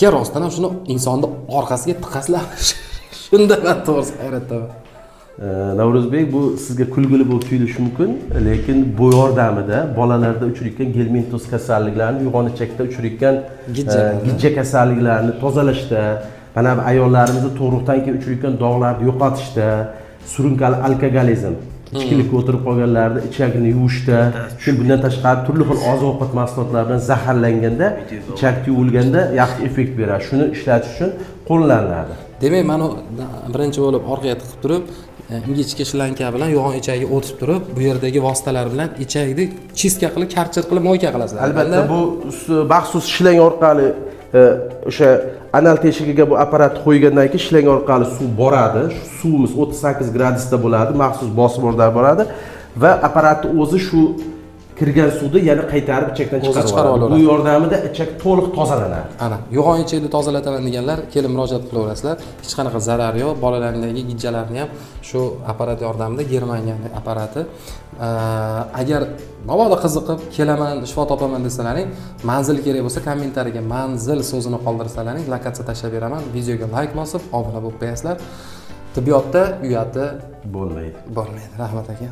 aka rostdan ham shuni insonni orqasiga tiqasizlar. Shunda men to'g'risi hayratdaman. Navruzbek, bu sizga kulgili bo'lib tuyulishi mumkin, lekin bu yordamida bolalarda uchrayotgan gelmintoz kasalliklarini, uyg'on ichakda uchrayotgan gijja kasalliklarini tozalashda, mana bu ayollarimizni tug'ruqdan keyin uchrayotgan dog'larni yo'qotishda, surunkali alkogolizm, ichkilikka o'tirib qolganlarda ichakni yuvishda, bundan tashqari turli xil oziq-ovqat mahsulotlari bilan zaharlanganda, ichak yuvilganda yaxshi effekt beradi. Shuni ishlatish uchun qo'llaniladi. Demak, mana birinchi bo'lib orqaga tiqib turib, ingichka shlanka bilan yo'g'on ichagiga o'tib turib, bu yerdagi vositalar bilan ichakni chistka qilib, karchir qilib moyka qilasizlar. Albatta, bu maxsus shlang orqali o'sha anal teshigiga bu apparatni qo'ygandan keyin shlang orqali suv boradi. Shu suvimiz 38 gradusda bo'ladi, maxsus bosim o'rnida boradi va apparatni o'zi shu kirgan suvni yana qaytarib ichakdan chiqarib oladi. Bu yordamida ichak to'liq tozalanadi. Ana, yo'g'on ichakni tozalataman deganlar kelib murojaat qilaverasizlar. Hech qanaqa zarar yo'q. Bolalaringdagi gijjalarni ham shu apparat yordamida Germaniya apparati. Agar mabodo qiziqib kelaman, shifo topaman desalaring, manzil kerak bo'lsa kommentariyaga manzil so'zini qoldirsalaring, lokatsiya tashlab beraman. Videoga like bosib, obuna bo'lib qo'yasizlar. Tibbiyotda uyati bo'lmaydi. Rahmat aka.